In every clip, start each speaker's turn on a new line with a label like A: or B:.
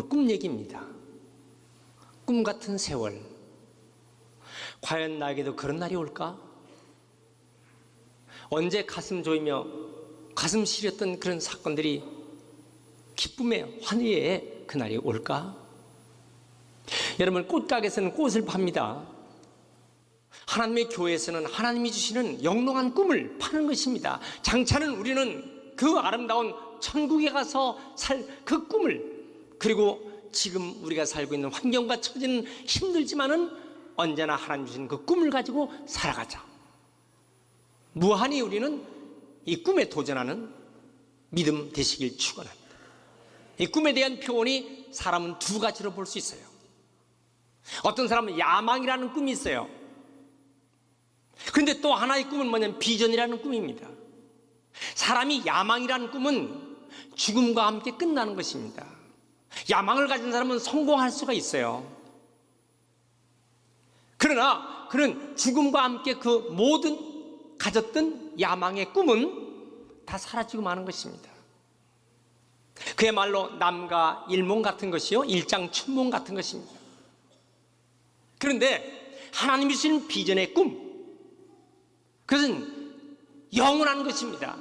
A: 꿈 얘기입니다. 꿈 같은 세월. 과연 나에게도 그런 날이 올까? 언제 가슴 조이며 가슴 시렸던 그런 사건들이 기쁨의 환희의 그날이 올까? 여러분, 꽃가게에서는 꽃을 팝니다. 하나님의 교회에서는 하나님이 주시는 영롱한 꿈을 파는 것입니다. 장차는 우리는 그 아름다운 천국에 가서 살 그 꿈을, 그리고 지금 우리가 살고 있는 환경과 처지는 힘들지만은 언제나 하나님 주신 그 꿈을 가지고 살아가자. 무한히 우리는 이 꿈에 도전하는 믿음 되시길 축원합니다. 이 꿈에 대한 표현이 사람은 두 가지로 볼 수 있어요. 어떤 사람은 야망이라는 꿈이 있어요. 그런데 또 하나의 꿈은 뭐냐면 비전이라는 꿈입니다. 사람이 야망이라는 꿈은 죽음과 함께 끝나는 것입니다. 야망을 가진 사람은 성공할 수가 있어요. 그러나 그는 죽음과 함께 그 모든 가졌던 야망의 꿈은 다 사라지고 마는 것입니다. 그야말로 남가 일몽 같은 것이요, 일장춘몽 같은 것입니다. 그런데 하나님이 주신 비전의 꿈, 그것은 영원한 것입니다.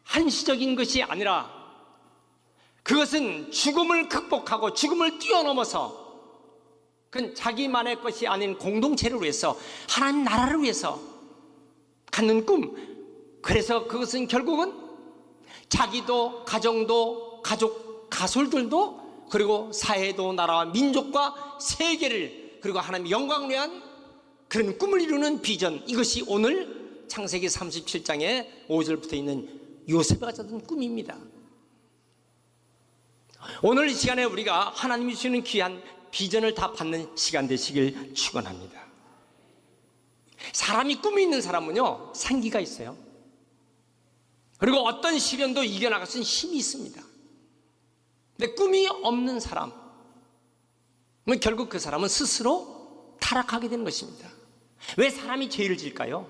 A: 한시적인 것이 아니라 그것은 죽음을 극복하고 죽음을 뛰어넘어서 그건 자기만의 것이 아닌 공동체를 위해서, 하나님 나라를 위해서 갖는 꿈. 그래서 그것은 결국은 자기도, 가정도, 가족, 가솔들도, 그리고 사회도, 나라와 민족과 세계를, 그리고 하나님의 영광을 위한 그런 꿈을 이루는 비전. 이것이 오늘 창세기 37장에 5절부터 있는 요셉이 가졌던 꿈입니다. 오늘 이 시간에 우리가 하나님이 주시는 귀한 비전을 다 받는 시간 되시길 축원합니다. 사람이 꿈이 있는 사람은요, 생기가 있어요. 그리고 어떤 시련도 이겨나갈 수 있는 힘이 있습니다. 근데 꿈이 없는 사람, 결국 그 사람은 스스로 타락하게 되는 것입니다. 왜 사람이 죄를 질까요?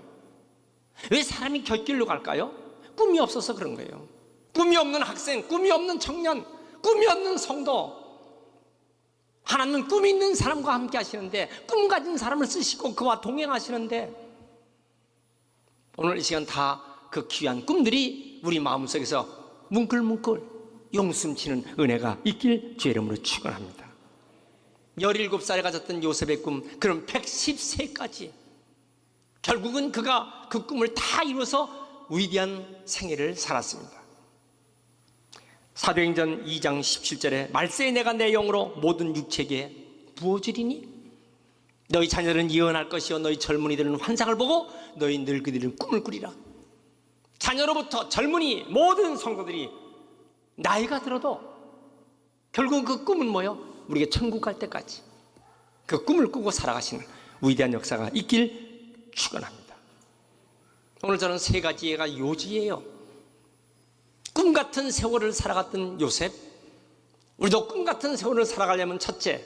A: 왜 사람이 곁길로 갈까요? 꿈이 없어서 그런 거예요. 꿈이 없는 학생, 꿈이 없는 청년, 꿈이 없는 성도. 하나님은 꿈이 있는 사람과 함께 하시는데, 꿈 가진 사람을 쓰시고 그와 동행하시는데, 오늘 이 시간 다 그 귀한 꿈들이 우리 마음속에서 뭉클뭉클 용숨치는 은혜가 있길 주의 이름으로 축원합니다. 17살에 가졌던 요셉의 꿈, 그럼 110세까지 결국은 그가 그 꿈을 다 이루어서 위대한 생애를 살았습니다. 사도행전 2장 17절에 말세에 내가 내 영으로 모든 육체에게 부어주리니 너희 자녀들은 예언할 것이요 너희 젊은이들은 환상을 보고 너희 늙은이들은 꿈을 꾸리라. 자녀로부터 젊은이 모든 성도들이 나이가 들어도 결국 그 꿈은 뭐예요? 우리가 천국 갈 때까지 그 꿈을 꾸고 살아가시는 위대한 역사가 있길 축원합니다. 오늘 저는 세 가지가 요지예요. 꿈 같은 세월을 살아갔던 요셉, 우리도 꿈 같은 세월을 살아가려면 첫째,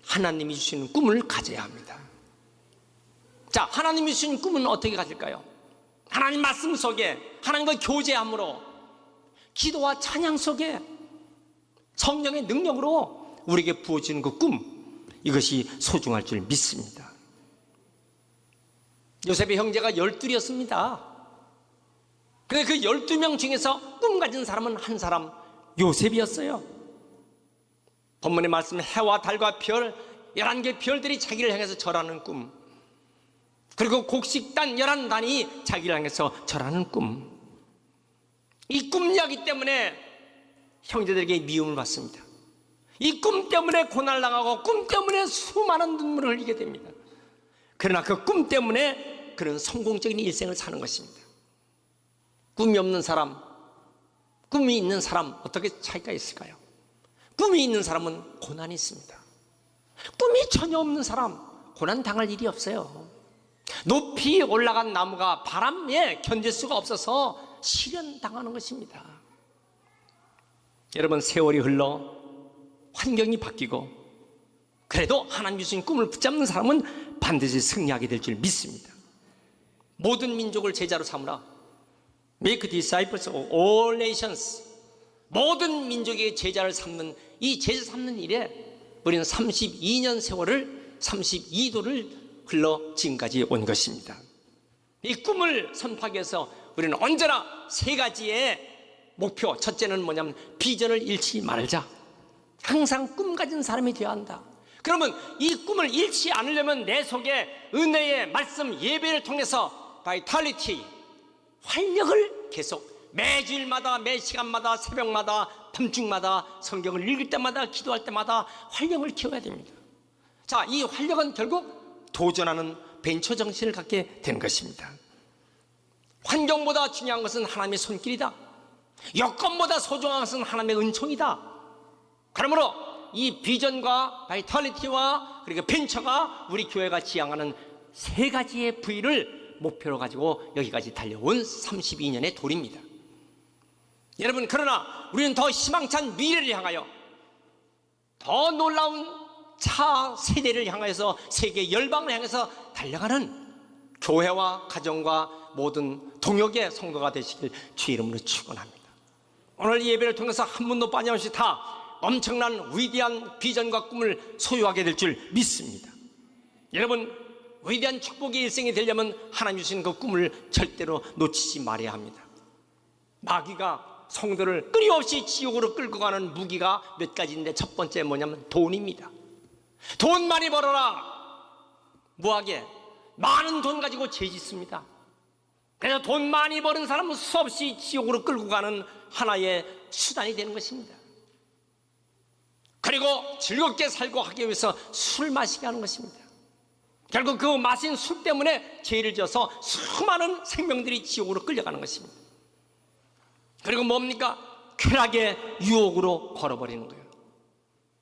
A: 하나님이 주시는 꿈을 가져야 합니다. 자, 하나님이 주신 꿈은 어떻게 가질까요? 하나님 말씀 속에, 하나님과 교제함으로, 기도와 찬양 속에 성령의 능력으로 우리에게 부어지는 그 꿈, 이것이 소중할 줄 믿습니다. 요셉의 형제가 12이었습니다. 근데 그 12명 중에서 꿈 가진 사람은 한 사람, 요셉이었어요. 본문의 말씀, 해와 달과 별, 11개 별들이 자기를 향해서 절하는 꿈, 그리고 곡식단 11단이 자기를 향해서 절하는 꿈. 이 꿈 이야기 때문에 형제들에게 미움을 받습니다. 이 꿈 때문에 고난당하고 꿈 때문에 수많은 눈물을 흘리게 됩니다. 그러나 그 꿈 때문에 그런 성공적인 일생을 사는 것입니다. 꿈이 없는 사람, 꿈이 있는 사람, 어떻게 차이가 있을까요? 꿈이 있는 사람은 고난이 있습니다. 꿈이 전혀 없는 사람, 고난 당할 일이 없어요. 높이 올라간 나무가 바람에 견딜 수가 없어서 실현당하는 것입니다. 여러분, 세월이 흘러 환경이 바뀌고 그래도 하나님 주신 꿈을 붙잡는 사람은 반드시 승리하게 될 줄 믿습니다. 모든 민족을 제자로 삼으라. Make disciples of all nations. 모든 민족의 제자를 삼는 이 제자 삼는 일에 우리는 32년 세월을 32도를 흘러 지금까지 온 것입니다. 이 꿈을 선포하기 위해서 우리는 언제나 세 가지의 목표, 첫째는 뭐냐면 비전을 잃지 말자. 항상 꿈 가진 사람이 되어야 한다. 그러면 이 꿈을 잃지 않으려면 내 속에 은혜의 말씀 예배를 통해서 바이탈리티, 활력을 계속 매주일마다 매 시간마다 새벽마다 밤중마다 성경을 읽을 때마다 기도할 때마다 활력을 키워야 됩니다. 자, 이 활력은 결국 도전하는 벤처 정신을 갖게 되는 것입니다. 환경보다 중요한 것은 하나님의 손길이다. 여건보다 소중한 것은 하나님의 은총이다. 그러므로 이 비전과 바이탈리티와 그리고 벤처가 우리 교회가 지향하는 세 가지의 부위를 목표로 가지고 여기까지 달려온 32년의 돌입니다. 여러분, 그러나 우리는 더 희망찬 미래를 향하여, 더 놀라운 차 세대를 향해서, 세계 열방을 향해서 달려가는 교회와 가정과 모든 동역의 성도가 되시길 주의 이름으로 축원합니다. 오늘 이 예배를 통해서 한 분도 빠짐없이 다 엄청난 위대한 비전과 꿈을 소유하게 될 줄 믿습니다. 여러분, 위대한 축복의 일생이 되려면 하나님 주신 그 꿈을 절대로 놓치지 말아야 합니다. 마귀가 성도를 끊임없이 지옥으로 끌고 가는 무기가 몇 가지인데, 첫 번째 뭐냐면 돈입니다. 돈 많이 벌어라. 뭐하게? 많은 돈 가지고 죄 짓습니다. 그래서 돈 많이 버는 사람은 수없이 지옥으로 끌고 가는 하나의 수단이 되는 것입니다. 그리고 즐겁게 살고 하기 위해서 술 마시게 하는 것입니다. 결국 그 마신 술 때문에 죄를 져서 수많은 생명들이 지옥으로 끌려가는 것입니다. 그리고 뭡니까? 쾌락의 유혹으로 걸어버리는 거예요.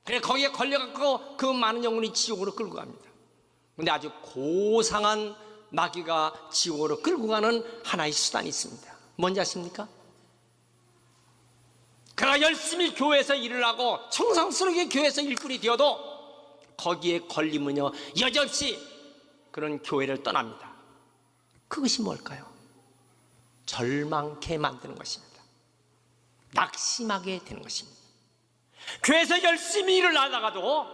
A: 그래서 거기에 걸려갖고 그 많은 영혼이 지옥으로 끌고 갑니다. 근데 아주 고상한 마귀가 지옥으로 끌고 가는 하나의 수단이 있습니다. 뭔지 아십니까? 그가 열심히 교회에서 일을 하고 정성스럽게 교회에서 일꾼이 되어도 거기에 걸리면요, 여지없이 그런 교회를 떠납니다. 그것이 뭘까요? 절망케 만드는 것입니다. 낙심하게 되는 것입니다. 교회에서 열심히 일을 하다가도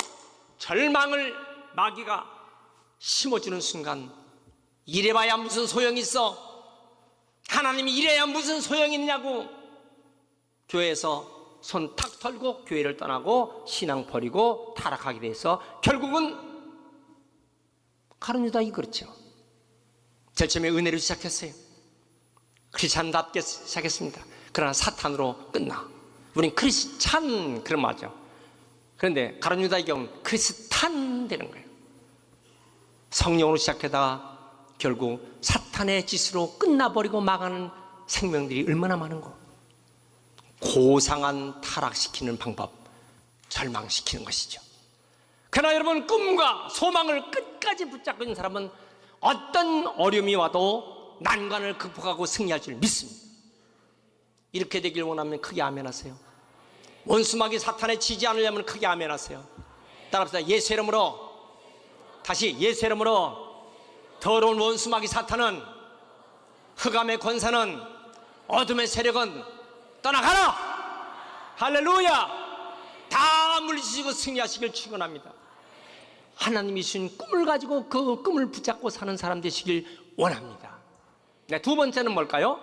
A: 절망을 마귀가 심어주는 순간, 이래봐야 무슨 소용이 있어? 하나님이 이래야 무슨 소용이 있냐고 교회에서 손 탁 털고 교회를 떠나고 신앙 버리고 타락하게 돼서 결국은 가룟유다이 그렇죠. 제일 처음에 은혜로 시작했어요. 크리스찬답게 시작했습니다. 그러나 사탄으로 끝나. 우린 크리스찬 그런 말이죠. 그런데 가룟유다의 경우는 크리스탄 되는 거예요. 성령으로 시작하다가 결국 사탄의 짓으로 끝나버리고 망하는 생명들이 얼마나 많은고. 고상한 타락시키는 방법, 절망시키는 것이죠. 그러나 여러분, 꿈과 소망을 끝까지 붙잡고 있는 사람은 어떤 어려움이 와도 난관을 극복하고 승리할 줄 믿습니다. 이렇게 되길 원하면 크게 아멘하세요. 원수마귀 사탄에 지지 않으려면 크게 아멘하세요. 따라합시다. 예수 이름으로, 다시 예수 이름으로, 더러운 원수마귀 사탄은, 흑암의 권세는, 어둠의 세력은 떠나가라. 할렐루야. 다 물리치시고 승리하시길 축원합니다. 하나님이 주신 꿈을 가지고 그 꿈을 붙잡고 사는 사람 되시길 원합니다. 네, 두 번째는 뭘까요?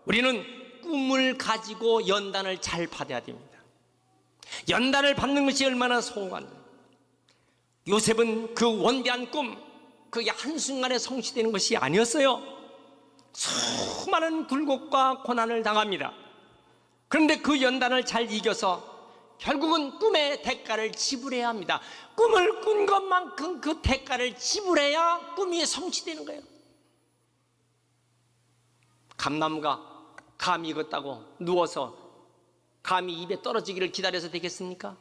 A: 우리는 꿈을 가지고 연단을 잘 받아야 됩니다. 연단을 받는 것이 얼마나 소중한지. 요셉은 그 원대한 꿈, 그게 한순간에 성취되는 것이 아니었어요. 수많은 굴곡과 고난을 당합니다. 그런데 그 연단을 잘 이겨서 결국은 꿈의 대가를 지불해야 합니다. 꿈을 꾼 것만큼 그 대가를 지불해야 꿈이 성취되는 거예요. 감나무가 감이 익었다고 누워서 감이 입에 떨어지기를 기다려서 되겠습니까?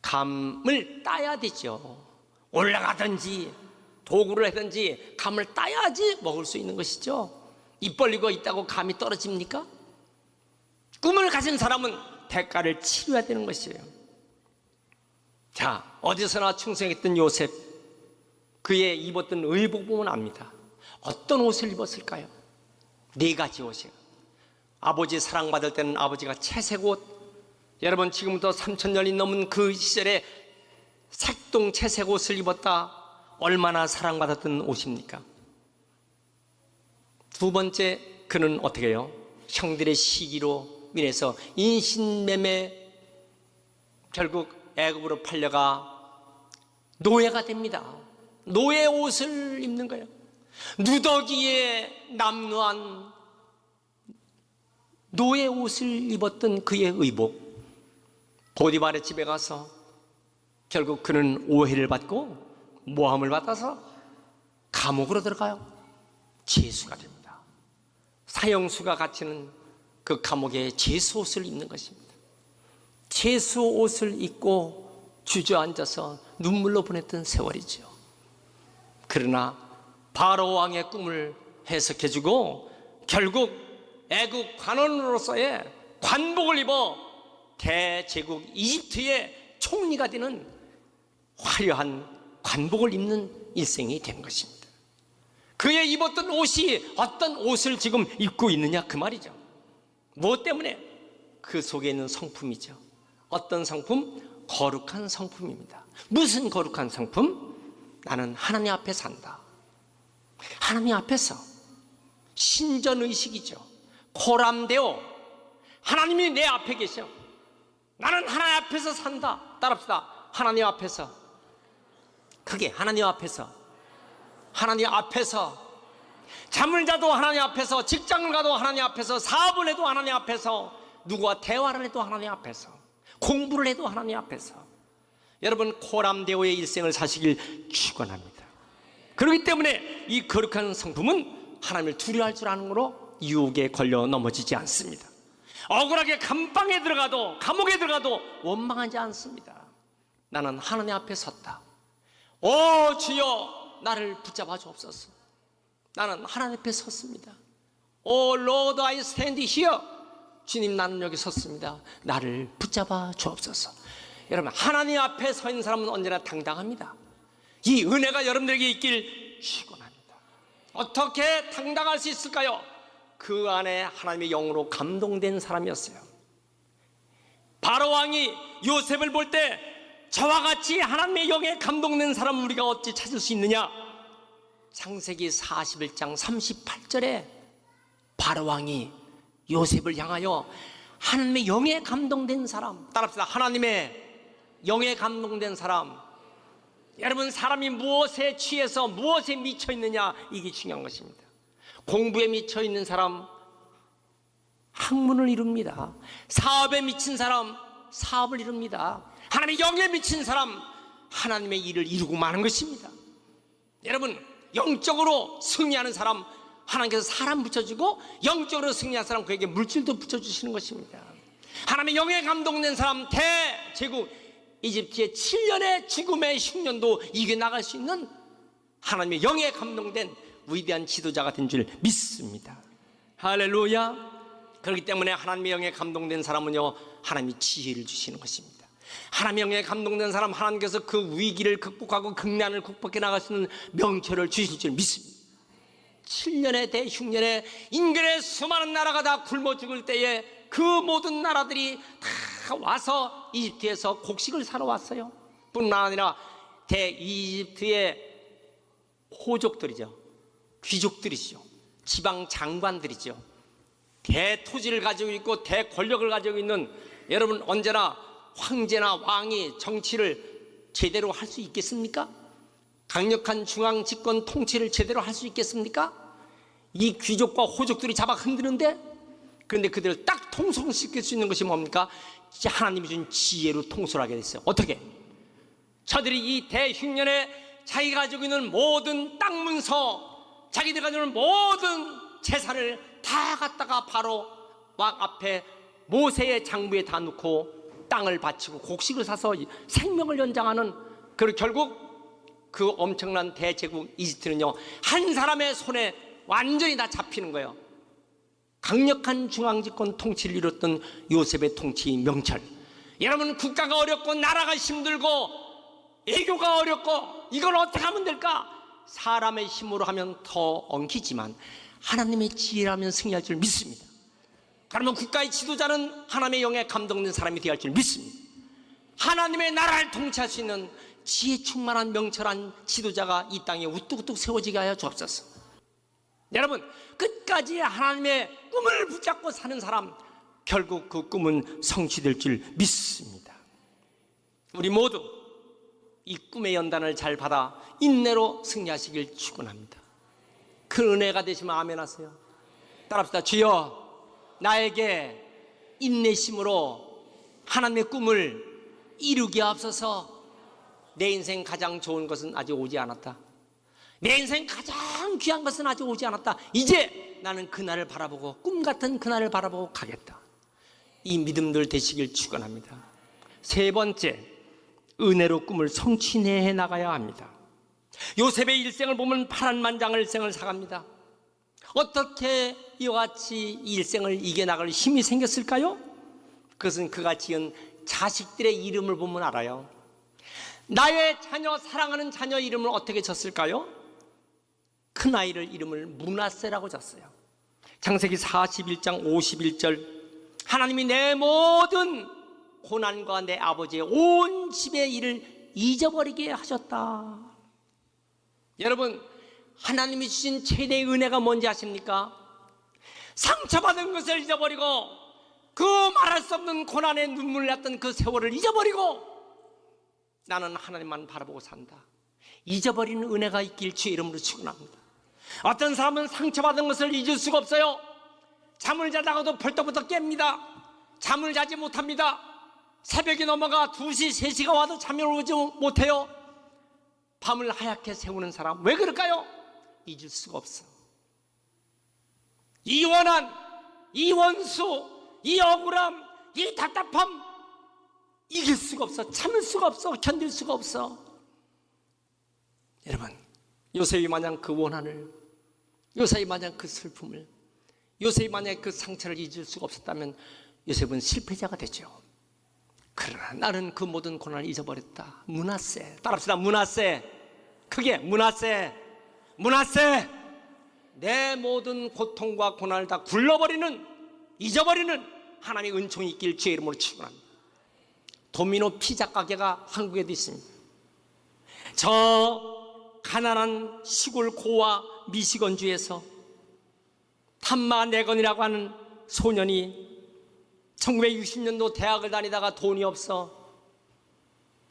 A: 감을 따야 되죠. 올라가든지 도구를 하든지 감을 따야지 먹을 수 있는 것이죠. 입 벌리고 있다고 감이 떨어집니까? 꿈을 가진 사람은 대가를 치러야 되는 것이에요. 자, 어디서나 충성했던 요셉, 그의 입었던 의복 보면 압니다. 어떤 옷을 입었을까요? 4가지 옷이에요. 아버지 사랑받을 때는 아버지가 채색 옷, 여러분, 지금부터 3,000년이 넘은 그 시절에 색동 채색 옷을 입었다 얼마나 사랑받았던 옷입니까? 두 번째, 그는 어떻게 해요? 형들의 시기로 인해서 인신매매, 결국 애굽으로 팔려가 노예가 됩니다. 노예 옷을 입는 거예요. 누더기에 남루한 노예 옷을 입었던 그의 의복, 보디발의 집에 가서 결국 그는 오해를 받고 모함을 받아서 감옥으로 들어가요. 죄수가 됩니다. 사형수가 갇히는 그 감옥에 죄수 옷을 입는 것입니다. 죄수 옷을 입고 주저앉아서 눈물로 보냈던 세월이죠. 그러나 바로 왕의 꿈을 해석해주고 결국 애국 관원으로서의 관복을 입어 대제국 이집트의 총리가 되는 화려한 관복을 입는 일생이 된 것입니다. 그의 입었던 옷이 어떤 옷을 지금 입고 있느냐 그 말이죠. 무엇 때문에? 그 속에 있는 성품이죠. 어떤 성품? 거룩한 성품입니다. 무슨 거룩한 성품? 나는 하나님 앞에 산다. 하나님 앞에서 신전의식이죠. 코람데오, 하나님이 내 앞에 계셔. 나는 하나님 앞에서 산다. 따라합시다. 하나님 앞에서. 크게 하나님 앞에서. 하나님 앞에서. 잠을 자도 하나님 앞에서, 직장을 가도 하나님 앞에서, 사업을 해도 하나님 앞에서, 누구와 대화를 해도 하나님 앞에서, 공부를 해도 하나님 앞에서. 여러분, 코람데오의 일생을 사시길 축원합니다. 그렇기 때문에 이 거룩한 성품은 하나님을 두려워할 줄 아는 거로 유혹에 걸려 넘어지지 않습니다. 억울하게 감방에 들어가도, 감옥에 들어가도 원망하지 않습니다. 나는 하나님 앞에 섰다. 오 주여, 나를 붙잡아 주옵소서. 나는 하나님 앞에 섰습니다. 오 Lord, I stand here. 주님, 나는 여기 섰습니다. 나를 붙잡아 주옵소서. 여러분, 하나님 앞에 서 있는 사람은 언제나 당당합니다. 이 은혜가 여러분들에게 있길 축원합니다. 어떻게 당당할 수 있을까요? 그 안에 하나님의 영으로 감동된 사람이었어요. 바로 왕이 요셉을 볼 때 저와 같이 하나님의 영에 감동된 사람을 우리가 어찌 찾을 수 있느냐? 창세기 41장 38절에 바로 왕이 요셉을 향하여 하나님의 영에 감동된 사람, 따라합시다. 하나님의 영에 감동된 사람. 여러분, 사람이 무엇에 취해서 무엇에 미쳐 있느냐, 이게 중요한 것입니다. 공부에 미쳐 있는 사람 학문을 이룹니다. 사업에 미친 사람 사업을 이룹니다. 하나님의 영에 미친 사람 하나님의 일을 이루고 마는 것입니다. 여러분, 영적으로 승리하는 사람 하나님께서 사람 붙여주고, 영적으로 승리한 사람 그에게 물질도 붙여주시는 것입니다. 하나님의 영에 감동된 사람 대제국 이집트의 7년의 죽음의 흉년도 이겨나갈 수 있는 하나님의 영에 감동된 위대한 지도자가 된 줄 믿습니다. 할렐루야. 그렇기 때문에 하나님의 영에 감동된 사람은요, 하나님이 지혜를 주시는 것입니다. 하나님의 영에 감동된 사람, 하나님께서 그 위기를 극복하고 극난을 극복해 나갈 수 있는 명철을 주실 줄 믿습니다. 7년의 대흉년에 인근의 수많은 나라가 다 굶어 죽을 때에 그 모든 나라들이 다 와서 이집트에서 곡식을 사러 왔어요. 뿐만 아니라 대이집트의 호족들이죠, 귀족들이죠, 지방 장관들이죠, 대토지를 가지고 있고 대권력을 가지고 있는, 여러분, 언제나 황제나 왕이 정치를 제대로 할 수 있겠습니까? 강력한 중앙 집권 통치를 제대로 할 수 있겠습니까? 이 귀족과 호족들이 잡아 흔드는데, 그런데 그들을 딱 통솔시킬 수 있는 것이 뭡니까? 하나님이 준 지혜로 통솔하게 됐어요. 어떻게? 저들이 이 대흉년에 자기가 가지고 있는 모든 땅 문서, 자기들 가지고 있는 모든 재산을 다 갖다가 바로 왕 앞에 모세의 장부에 다 놓고 땅을 바치고 곡식을 사서 생명을 연장하는, 그리고 결국 그 엄청난 대제국 이집트는요, 한 사람의 손에 완전히 다 잡히는 거예요. 강력한 중앙집권 통치를 이뤘던 요셉의 통치 명철. 여러분, 국가가 어렵고 나라가 힘들고 애교가 어렵고 이걸 어떻게 하면 될까? 사람의 힘으로 하면 더 엉키지만 하나님의 지혜라면 승리할 줄 믿습니다. 그러면 국가의 지도자는 하나님의 영에 감동된 사람이 되어야 할 줄 믿습니다. 하나님의 나라를 통치할 수 있는 지혜 충만한 명철한 지도자가 이 땅에 우뚝우뚝 세워지게 하여 주옵소서. 여러분, 끝까지 하나님의 꿈을 붙잡고 사는 사람, 결국 그 꿈은 성취될 줄 믿습니다. 우리 모두 이 꿈의 연단을 잘 받아 인내로 승리하시길 축원합니다. 그 은혜가 되시면 아멘 하세요. 따라합시다. 주여, 나에게 인내심으로 하나님의 꿈을 이루게 하옵소서. 내 인생 가장 좋은 것은 아직 오지 않았다. 내 인생 가장 귀한 것은 아직 오지 않았다. 이제 나는 그날을 바라보고, 꿈 같은 그날을 바라보고 가겠다. 이 믿음들 되시길 축원합니다. 세 번째, 은혜로 꿈을 성취해 나가야 합니다. 요셉의 일생을 보면 파란만장한 일생을 살아갑니다. 어떻게 이와 같이 이 일생을 이겨나갈 힘이 생겼을까요? 그것은 그가 지은 자식들의 이름을 보면 알아요. 나의 자녀, 사랑하는 자녀 이름을 어떻게 졌을까요? 큰아이를 이름을 므낫세라고 졌어요. 창세기 41장 51절, 하나님이 내 모든 고난과 내 아버지의 온 집의 일을 잊어버리게 하셨다. 여러분, 하나님이 주신 최대의 은혜가 뭔지 아십니까? 상처받은 것을 잊어버리고, 그 말할 수 없는 고난에 눈물을 났던 그 세월을 잊어버리고, 나는 하나님만 바라보고 산다. 잊어버리는 은혜가 있길 주의 이름으로 축원합니다. 어떤 사람은 상처받은 것을 잊을 수가 없어요. 잠을 자다가도 벌떡벌떡 깹니다. 잠을 자지 못합니다. 새벽이 넘어가 2시, 3시가 와도 잠이 오지 못해요. 밤을 하얗게 새우는 사람, 왜 그럴까요? 잊을 수가 없어. 이 원한, 이 원수, 이 억울함, 이 답답함 이길 수가 없어. 참을 수가 없어. 견딜 수가 없어. 여러분, 요셉이 마냥 그 원한을, 요셉이 마냥 그 슬픔을, 요셉이 만약 그 상처를 잊을 수가 없었다면 요셉은 실패자가 되죠. 그러나 나는 그 모든 고난을 잊어버렸다. 므낫세. 따라합시다. 므낫세. 크게 므낫세. 므낫세. 내 모든 고통과 고난을 다 굴러버리는, 잊어버리는 하나님의 은총이 있길 주의 이름으로 축원합니다. 도미노 피자 가게가 한국에도 있습니다. 저 가난한 시골 고아 미시건주에서 탐마 네건이라고 하는 소년이 1960년도 대학을 다니다가 돈이 없어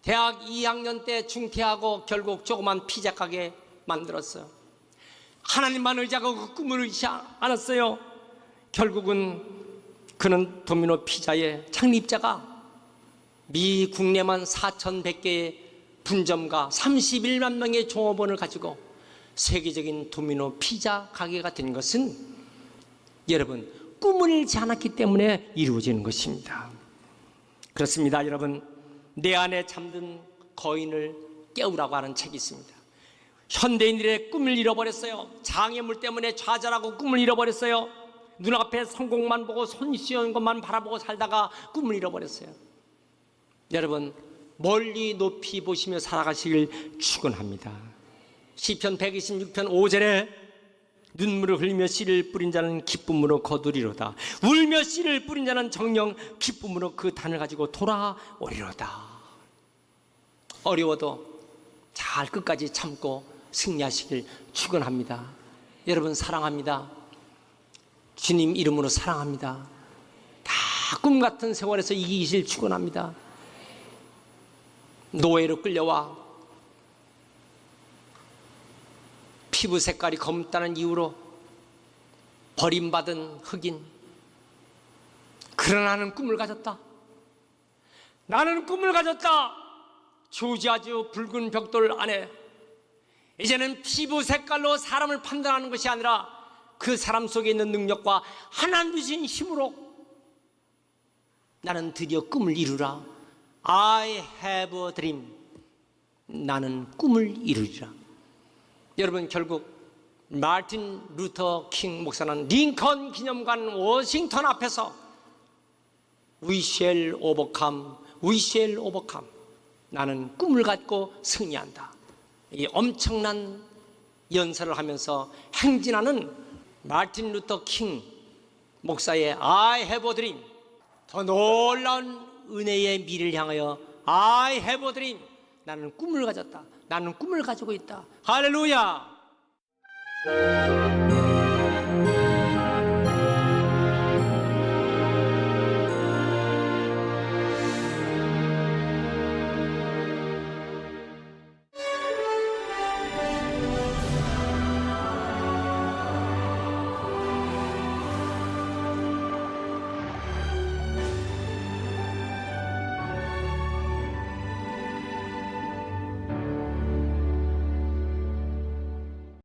A: 대학 2학년 때 중퇴하고 결국 조그만 피자 가게 만들었어요. 하나님만 의지하고 그 꿈을 의지 않았어요. 결국은 그는 도미노 피자의 창립자가 미 국내만 4,100개의 분점과 31만 명의 종업원을 가지고 세계적인 도미노 피자 가게가 된 것은 여러분 꿈을 잃지 않았기 때문에 이루어지는 것입니다. 그렇습니다. 여러분, 내 안에 잠든 거인을 깨우라고 하는 책이 있습니다. 현대인들의 꿈을 잃어버렸어요. 장애물 때문에 좌절하고 꿈을 잃어버렸어요. 눈앞에 성공만 보고 손쉬운 것만 바라보고 살다가 꿈을 잃어버렸어요. 여러분, 멀리 높이 보시며 살아가시길 축원합니다. 시편 126편 5절에 눈물을 흘리며 씨를 뿌린 자는 기쁨으로 거두리로다. 울며 씨를 뿌린 자는 정녕 기쁨으로 그 단을 가지고 돌아오리로다. 어려워도 잘 끝까지 참고 승리하시길 축원합니다. 여러분 사랑합니다. 주님 이름으로 사랑합니다. 다 꿈같은 세월에서 이기실 축원합니다. 노예로 끌려와 피부 색깔이 검다는 이유로 버림받은 흑인. 그러나 나는 꿈을 가졌다. 나는 꿈을 가졌다. 조지아주 붉은 벽돌 안에 이제는 피부 색깔로 사람을 판단하는 것이 아니라 그 사람 속에 있는 능력과 하나님 주신 힘으로 나는 드디어 꿈을 이루라. I have a dream. 나는 꿈을 이루리라. 여러분, 결국 마틴 루터 킹 목사는 링컨 기념관 워싱턴 앞에서 We shall overcome, we shall overcome. 나는 꿈을 갖고 승리한다. 이 엄청난 연설을 하면서 행진하는 마틴 루터 킹 목사의 I have a dream, 더 놀라운 은혜의 미래를 향하여 I have a dream, 나는 꿈을 가졌다, 나는 꿈을 가지고 있다. 할렐루야.